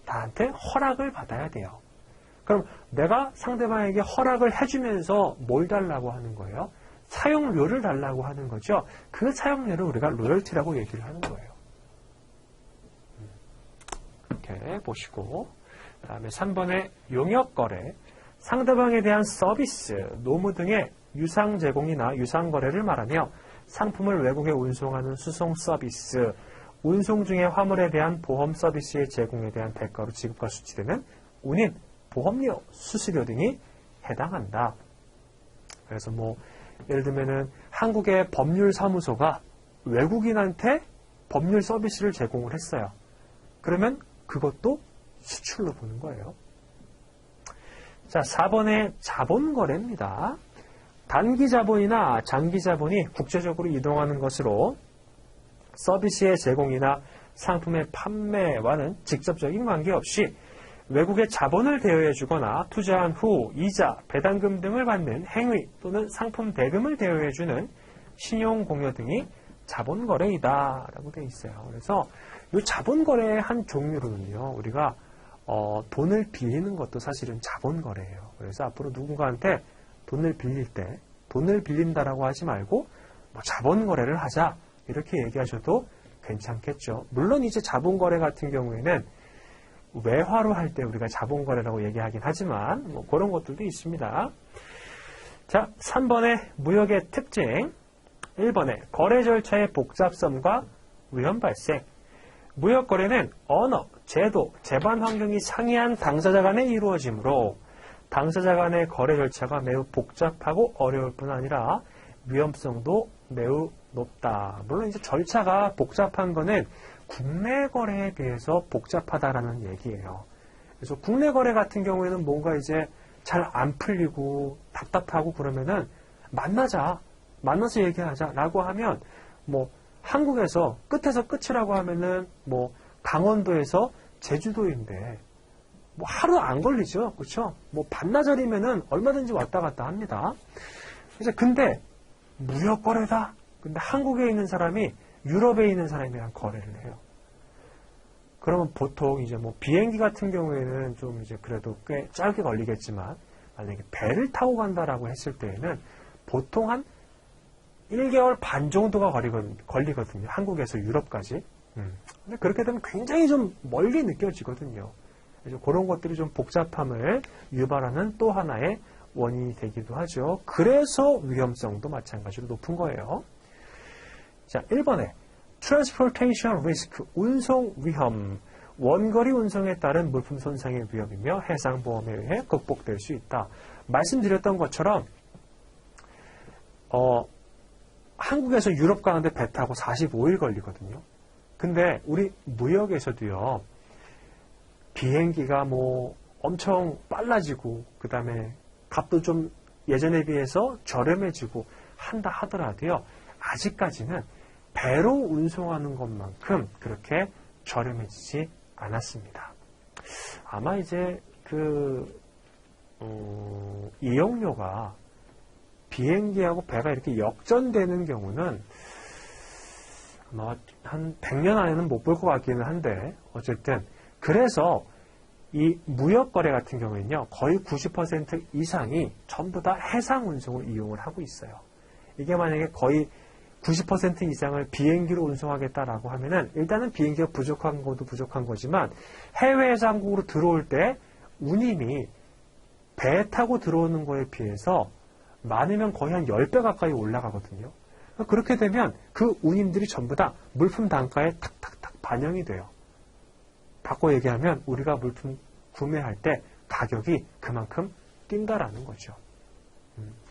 나한테 허락을 받아야 돼요. 그럼 내가 상대방에게 허락을 해주면서 뭘 달라고 하는 거예요? 사용료를 달라고 하는 거죠. 그 사용료를 우리가 로열티라고 얘기를 하는 거예요. 이렇게 보시고 다음에 3번에 용역거래. 상대방에 대한 서비스, 노무 등의 유상 제공이나 유상 거래를 말하며 상품을 외국에 운송하는 수송 서비스, 운송 중의 화물에 대한 보험 서비스의 제공에 대한 대가로 지급과 수취되는 운임, 보험료, 수수료 등이 해당한다. 그래서 뭐 예를 들면은 한국의 법률사무소가 외국인한테 법률 서비스를 제공을 했어요. 그러면 그것도 수출로 보는 거예요. 자, 4번의 자본거래입니다. 단기 자본이나 장기 자본이 국제적으로 이동하는 것으로 서비스의 제공이나 상품의 판매와는 직접적인 관계없이 외국에 자본을 대여해 주거나 투자한 후 이자, 배당금 등을 받는 행위 또는 상품 대금을 대여해 주는 신용공여 등이 자본거래이다 라고 되어 있어요. 그래서 이 자본거래의 한 종류로는요, 우리가 돈을 빌리는 것도 사실은 자본거래예요. 그래서 앞으로 누군가한테 돈을 빌릴 때 돈을 빌린다라고 하지 말고 뭐 자본거래를 하자 이렇게 얘기하셔도 괜찮겠죠. 물론 이제 자본거래 같은 경우에는 외화로 할 때 우리가 자본거래라고 얘기하긴 하지만 뭐 그런 것들도 있습니다. 자, 3번의 무역의 특징. 1번에 거래 절차의 복잡성과 위험 발생. 무역거래는 언어, 제도, 재반 환경이 상이한 당사자 간에 이루어지므로 당사자 간의 거래 절차가 매우 복잡하고 어려울 뿐 아니라 위험성도 매우 높다. 물론 이제 절차가 복잡한 거는 국내 거래에 비해서 복잡하다라는 얘기예요. 그래서 국내 거래 같은 경우에는 뭔가 이제 잘 안 풀리고 답답하고 그러면은 만나서 얘기하자라고 하면 뭐 한국에서 끝에서 끝이라고 하면은 뭐 강원도에서 제주도인데 뭐 하루 안 걸리죠. 그렇죠? 뭐 반나절이면은 얼마든지 왔다 갔다 합니다. 그래서 근데 무역 거래다. 근데 한국에 있는 사람이 유럽에 있는 사람이랑 거래를 해요. 그러면 보통 이제 뭐 비행기 같은 경우에는 좀 이제 그래도 꽤 짧게 걸리겠지만 만약에 배를 타고 간다라고 했을 때에는 보통 한 1개월 반 정도가 걸리거든요. 한국에서 유럽까지. 근데 그렇게 되면 굉장히 좀 멀리 느껴지거든요. 그래서 그런 것들이 좀 복잡함을 유발하는 또 하나의 원인이 되기도 하죠. 그래서 위험성도 마찬가지로 높은 거예요. 자, 1번에 Transportation Risk, 운송 위험. 원거리 운송에 따른 물품 손상의 위험이며 해상보험에 의해 극복될 수 있다. 말씀드렸던 것처럼 한국에서 유럽 가는데 배 타고 45일 걸리거든요. 근데 우리 무역에서도요, 비행기가 뭐 엄청 빨라지고 그 다음에 값도 좀 예전에 비해서 저렴해지고 한다 하더라도요, 아직까지는 배로 운송하는 것만큼 그렇게 저렴해지지 않았습니다. 아마 이제 이용료가 비행기하고 배가 이렇게 역전되는 경우는 아마 한 100년 안에는 못 볼 것 같기는 한데 어쨌든 그래서 이 무역거래 같은 경우에는요, 거의 90% 이상이 전부 다 해상 운송을 이용을 하고 있어요. 이게 만약에 거의 90% 이상을 비행기로 운송하겠다라고 하면은 일단은 비행기가 부족한 것도 부족한 거지만 해외에서 한국으로 들어올 때 운임이 배 타고 들어오는 거에 비해서 많으면 거의 한 10배 가까이 올라가거든요. 그렇게 되면 그 운임들이 전부 다 물품 단가에 탁탁탁 반영이 돼요. 바꿔 얘기하면 우리가 물품 구매할 때 가격이 그만큼 뛴다라는 거죠.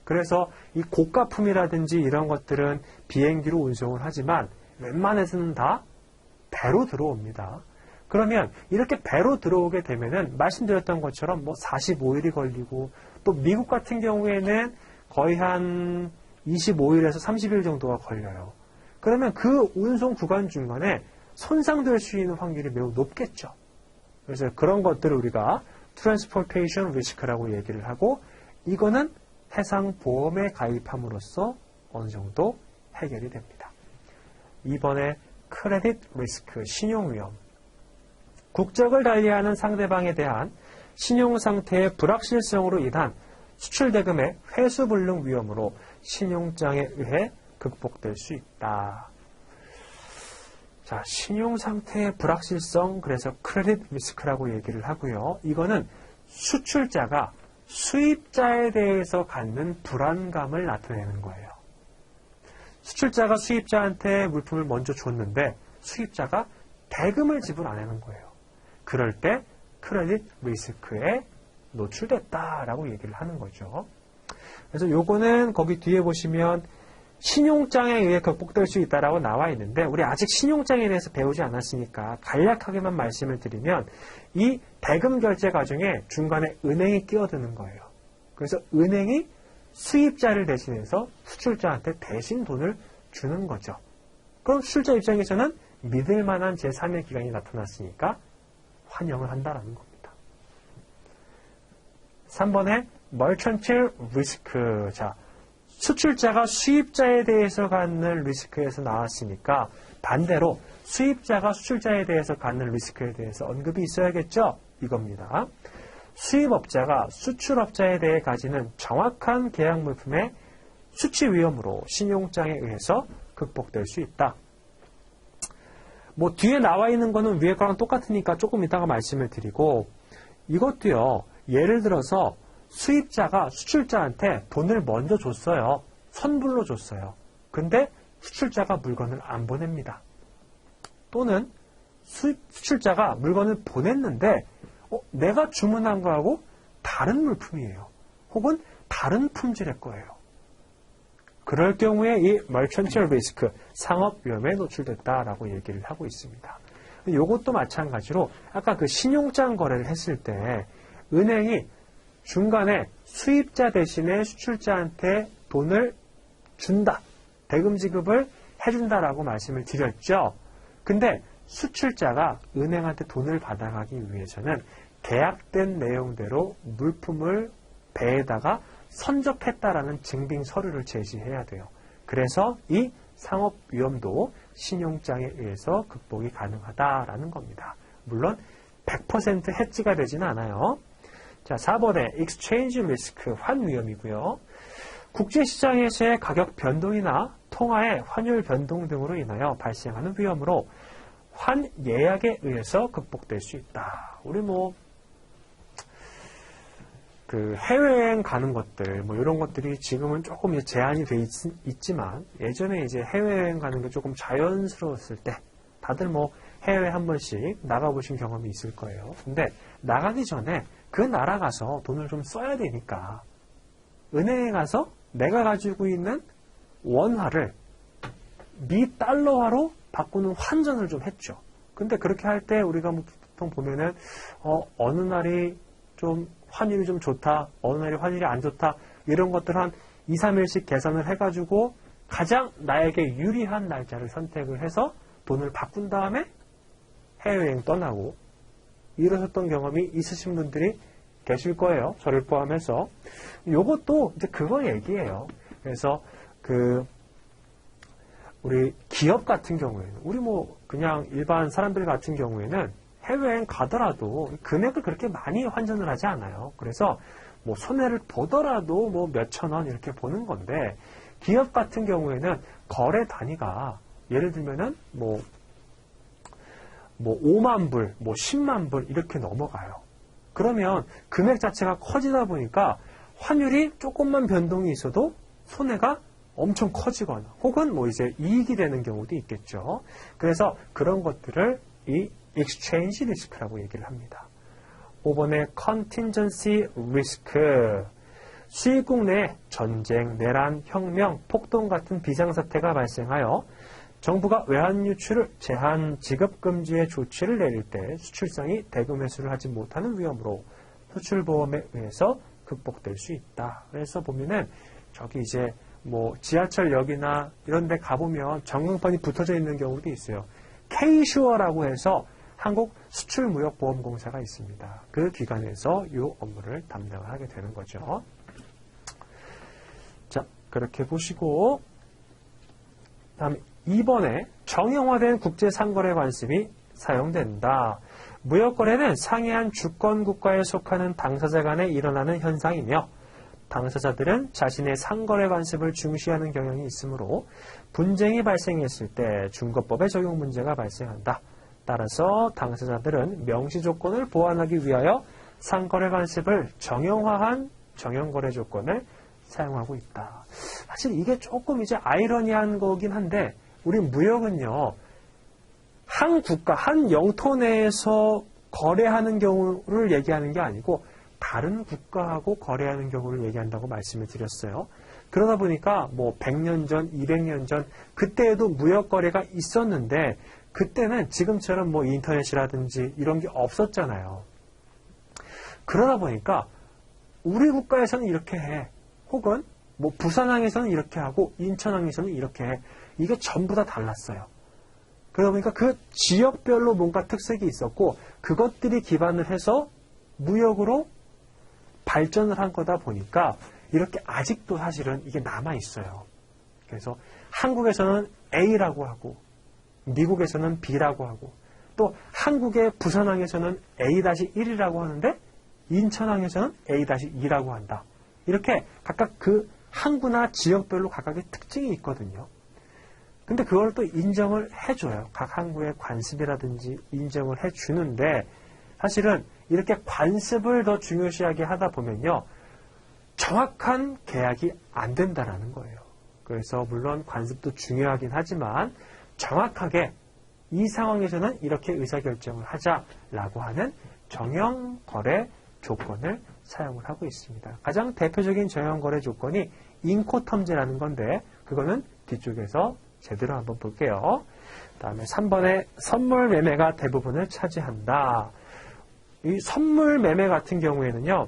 그래서 이 고가품이라든지 이런 것들은 비행기로 운송을 하지만 웬만해서는 다 배로 들어옵니다. 그러면 이렇게 배로 들어오게 되면은 말씀드렸던 것처럼 뭐 45일이 걸리고 또 미국 같은 경우에는 거의 한 25일에서 30일 정도가 걸려요. 그러면 그 운송 구간 중간에 손상될 수 있는 확률이 매우 높겠죠. 그래서 그런 것들을 우리가 트랜스포테이션 리스크라고 얘기를 하고 이거는 해상보험에 가입함으로써 어느 정도 해결이 됩니다. 이번에 크레딧 리스크, 신용위험. 국적을 달리하는 상대방에 대한 신용상태의 불확실성으로 인한 수출대금의 회수불능 위험으로 신용장에 의해 극복될 수 있다. 자, 신용상태의 불확실성, 그래서 크레딧 리스크라고 얘기를 하고요. 이거는 수출자가 수입자에 대해서 갖는 불안감을 나타내는 거예요. 수출자가 수입자한테 물품을 먼저 줬는데 수입자가 대금을 지불 안 하는 거예요. 그럴 때 크레딧 리스크에 노출됐다라고 얘기를 하는 거죠. 그래서 요거는 거기 뒤에 보시면 신용장에 의해 극복될 수 있다라고 나와 있는데 우리 아직 신용장에 대해서 배우지 않았으니까 간략하게만 말씀을 드리면 이 대금 결제 과정에 중간에 은행이 끼어드는 거예요. 그래서 은행이 수입자를 대신해서 수출자한테 대신 돈을 주는 거죠. 그럼 수출자 입장에서는 믿을 만한 제3의 기관이 나타났으니까 환영을 한다라는 겁니다. 3번에 mercantile risk. 자, 수출자가 수입자에 대해서 갖는 리스크에서 나왔으니까 반대로 수입자가 수출자에 대해서 갖는 리스크에 대해서 언급이 있어야겠죠? 이겁니다. 수입업자가 수출업자에 대해 가지는 정확한 계약 물품의 수치 위험으로 신용장에 의해서 극복될 수 있다. 뭐 뒤에 나와 있는 거는 위에 거랑 똑같으니까 조금 이따가 말씀을 드리고 이것도요. 예를 들어서 수입자가 수출자한테 돈을 먼저 줬어요. 선불로 줬어요. 근데 수출자가 물건을 안 보냅니다. 또는 수출자가 물건을 보냈는데 내가 주문한 거하고 다른 물품이에요. 혹은 다른 품질의 거예요. 그럴 경우에 이 mercantile risk, 상업 위험에 노출됐다라고 얘기를 하고 있습니다. 이것도 마찬가지로 아까 그 신용장 거래를 했을 때 은행이 중간에 수입자 대신에 수출자한테 돈을 준다. 대금 지급을 해준다라고 말씀을 드렸죠. 근데 수출자가 은행한테 돈을 받아가기 위해서는 계약된 내용대로 물품을 배에다가 선적했다라는 증빙 서류를 제시해야 돼요. 그래서 이 상업 위험도 신용장에 의해서 극복이 가능하다라는 겁니다. 물론 100% 해지가 되지는 않아요. 자, 4번에 exchange risk, 환 위험이고요. 국제시장에서의 가격 변동이나 통화의 환율 변동 등으로 인하여 발생하는 위험으로 환 예약에 의해서 극복될 수 있다. 우리 해외여행 가는 것들, 이런 것들이 지금은 조금 이제 제한이 돼 있지만 예전에 이제 해외여행 가는 게 조금 자연스러웠을 때 다들 해외에 한 번씩 나가보신 경험이 있을 거예요. 근데 나가기 전에 그 나라 가서 돈을 좀 써야 되니까 은행에 가서 내가 가지고 있는 원화를 미 달러화로 바꾸는 환전을 좀 했죠. 근데 그렇게 할 때 우리가 보통 보면은 어느 날이 좀 환율이 좀 좋다, 어느 날이 환율이 안 좋다 이런 것들 한 2, 3일씩 계산을 해가지고 가장 나에게 유리한 날짜를 선택을 해서 돈을 바꾼 다음에 해외여행 떠나고 이러셨던 경험이 있으신 분들이 계실 거예요. 저를 포함해서. 요것도 이제 그거 얘기예요. 그래서 우리 기업 같은 경우에는 우리 그냥 일반 사람들 같은 경우에는 해외여행 가더라도 금액을 그렇게 많이 환전을 하지 않아요. 그래서 뭐 손해를 보더라도 뭐 몇천 원 이렇게 보는 건데, 기업 같은 경우에는 거래 단위가 예를 들면은 뭐 5만 불, 뭐 10만 불 이렇게 넘어가요. 그러면 금액 자체가 커지다 보니까 환율이 조금만 변동이 있어도 손해가 엄청 커지거나 혹은 뭐 이제 이익이 되는 경우도 있겠죠. 그래서 그런 것들을 이 exchange risk라고 얘기를 합니다. 5번에 contingency risk. 수입국 내 전쟁, 내란, 혁명, 폭동 같은 비상사태가 발생하여 정부가 외환 유출을 제한 지급 금지의 조치를 내릴 때 수출상이 대금 회수를 하지 못하는 위험으로 수출보험에 의해서 극복될 수 있다. 그래서 보면은 저기 이제 뭐 지하철역이나 이런 데 가보면 전광판이 붙어져 있는 경우도 있어요. K-슈어라고 해서 한국 수출무역보험공사가 있습니다. 그 기관에서 이 업무를 담당을 하게 되는 거죠. 자, 그렇게 보시고 다음에 2번에 정형화된 국제상거래 관습이 사용된다. 무역거래는 상해한 주권국가에 속하는 당사자 간에 일어나는 현상이며 당사자들은 자신의 상거래 관습을 중시하는 경향이 있으므로 분쟁이 발생했을 때 중거법의 적용 문제가 발생한다. 따라서 당사자들은 명시 조건을 보완하기 위하여 상거래 관습을 정형화한 정형거래 조건을 사용하고 있다. 사실 이게 조금 이제 아이러니한 거긴 한데 우리 무역은요, 한 국가, 한 영토 내에서 거래하는 경우를 얘기하는 게 아니고 다른 국가하고 거래하는 경우를 얘기한다고 말씀을 드렸어요. 그러다 보니까 뭐 100년 전, 200년 전 그때에도 무역 거래가 있었는데 그때는 지금처럼 뭐 인터넷이라든지 이런 게 없었잖아요. 그러다 보니까 우리 국가에서는 이렇게 해. 혹은 뭐 부산항에서는 이렇게 하고 인천항에서는 이렇게 해. 이게 전부 다 달랐어요. 그러다 보니까 그 지역별로 뭔가 특색이 있었고 그것들이 기반을 해서 무역으로 발전을 한 거다 보니까 이렇게 아직도 사실은 이게 남아있어요. 그래서 한국에서는 A라고 하고 미국에서는 B라고 하고 또 한국의 부산항에서는 A-1이라고 하는데 인천항에서는 A-2라고 한다. 이렇게 각각 그 항구나 지역별로 각각의 특징이 있거든요. 근데 그걸 또 인정을 해줘요. 각 항구의 관습이라든지 인정을 해주는데 사실은 이렇게 관습을 더 중요시하게 하다 보면요. 정확한 계약이 안 된다라는 거예요. 그래서 물론 관습도 중요하긴 하지만 정확하게 이 상황에서는 이렇게 의사결정을 하자라고 하는 정형거래 조건을 사용을 하고 있습니다. 가장 대표적인 정형거래 조건이 인코텀제라는 건데 그거는 뒤쪽에서 제대로 한번 볼게요. 다음에 3번에 선물 매매가 대부분을 차지한다. 이 선물 매매 같은 경우에는요.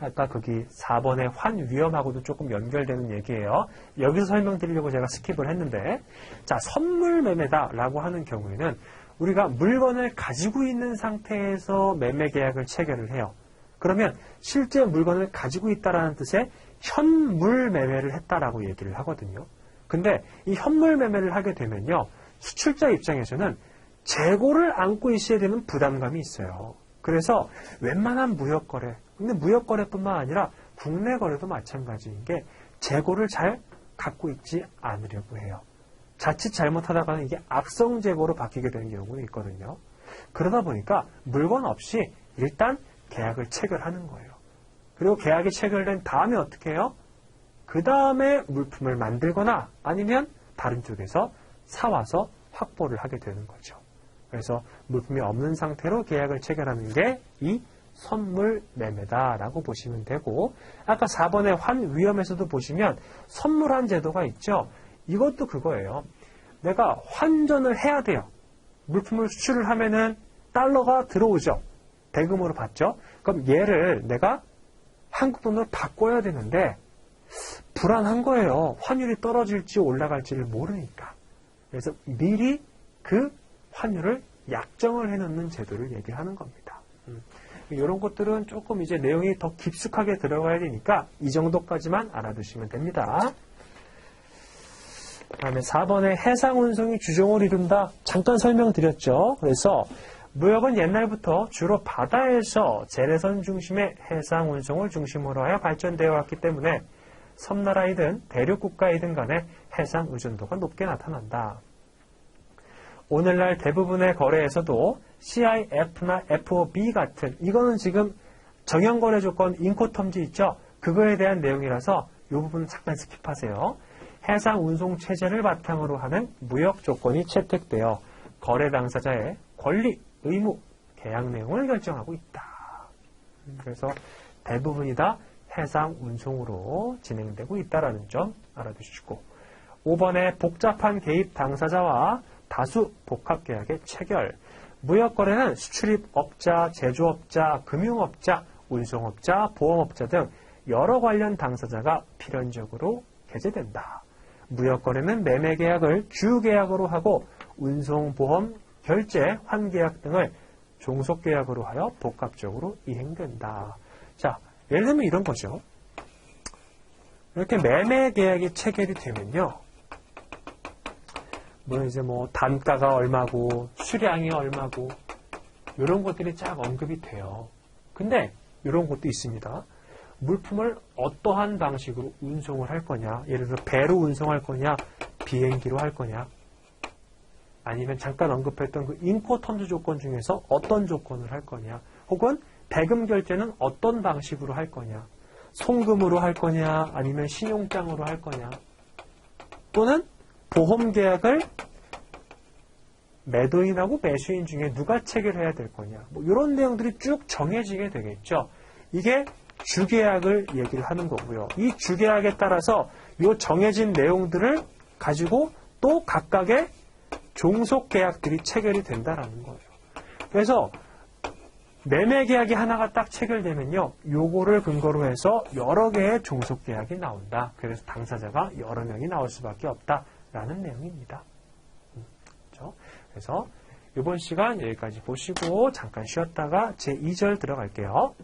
아까 거기 4번의 환위험하고도 조금 연결되는 얘기예요. 여기서 설명드리려고 제가 스킵을 했는데 자, 선물 매매다라고 하는 경우에는 우리가 물건을 가지고 있는 상태에서 매매 계약을 체결을 해요. 그러면 실제 물건을 가지고 있다라는 뜻의 현물 매매를 했다라고 얘기를 하거든요. 근데 이 현물 매매를 하게 되면요. 수출자 입장에서는 재고를 안고 있어야 되는 부담감이 있어요. 그래서 웬만한 무역거래, 근데 무역거래뿐만 아니라 국내 거래도 마찬가지인 게 재고를 잘 갖고 있지 않으려고 해요. 자칫 잘못하다가는 이게 악성 재고로 바뀌게 되는 경우는 있거든요. 그러다 보니까 물건 없이 일단 계약을 체결하는 거예요. 그리고 계약이 체결된 다음에 어떻게 해요? 그 다음에 물품을 만들거나 아니면 다른 쪽에서 사와서 확보를 하게 되는 거죠. 그래서 물품이 없는 상태로 계약을 체결하는 게 이 선물 매매다라고 보시면 되고 아까 4번의 환위험에서도 보시면 선물한 제도가 있죠. 이것도 그거예요. 내가 환전을 해야 돼요. 물품을 수출을 하면은 달러가 들어오죠. 대금으로 받죠. 그럼 얘를 내가 한국 돈으로 바꿔야 되는데 불안한 거예요. 환율이 떨어질지 올라갈지를 모르니까. 그래서 미리 그 환율을 약정을 해놓는 제도를 얘기하는 겁니다. 이런 것들은 조금 이제 내용이 더 깊숙하게 들어가야 되니까 이 정도까지만 알아두시면 됩니다. 다음에 4번에 해상 운송이 주종을 이룬다. 잠깐 설명드렸죠. 그래서 무역은 옛날부터 주로 바다에서 재래선 중심의 해상 운송을 중심으로 하여 발전되어 왔기 때문에 섬나라이든 대륙국가이든 간에 해상 의존도가 높게 나타난다. 오늘날 대부분의 거래에서도 CIF나 FOB 같은, 이거는 지금 정형거래 조건 인코텀지 있죠? 그거에 대한 내용이라서 이 부분 잠깐 스킵하세요. 해상 운송 체제를 바탕으로 하는 무역 조건이 채택되어 거래 당사자의 권리, 의무, 계약 내용을 결정하고 있다. 그래서 대부분이 다 해상 운송으로 진행되고 있다는 점 알아두시고, 5번에 복잡한 개입 당사자와 다수 복합계약의 체결. 무역거래는 수출입업자, 제조업자, 금융업자, 운송업자, 보험업자 등 여러 관련 당사자가 필연적으로 개재된다. 무역거래는 매매계약을 주계약으로 하고 운송보험, 결제, 환계약 등을 종속계약으로 하여 복합적으로 이행된다. 자, 예를 들면 이런 거죠. 이렇게 매매계약이 체결이 되면요. 이제 단가가 얼마고 수량이 얼마고 이런 것들이 쫙 언급이 돼요. 근데 이런 것도 있습니다. 물품을 어떠한 방식으로 운송을 할 거냐, 예를 들어 배로 운송할 거냐, 비행기로 할 거냐, 아니면 잠깐 언급했던 그 인코텀즈 조건 중에서 어떤 조건을 할 거냐, 혹은 대금 결제는 어떤 방식으로 할 거냐, 송금으로 할 거냐, 아니면 신용장으로 할 거냐, 또는 보험 계약을 매도인하고 매수인 중에 누가 체결해야 될 거냐, 이런 내용들이 쭉 정해지게 되겠죠. 이게 주계약을 얘기를 하는 거고요. 이 주계약에 따라서 이 정해진 내용들을 가지고 또 각각의 종속계약들이 체결이 된다라는 거예요. 그래서 매매계약이 하나가 딱 체결되면요, 요거를 근거로 해서 여러 개의 종속계약이 나온다. 그래서 당사자가 여러 명이 나올 수밖에 없다라는 내용입니다. 그렇죠? 그래서 이번 시간 여기까지 보시고 잠깐 쉬었다가 제2절 들어갈게요.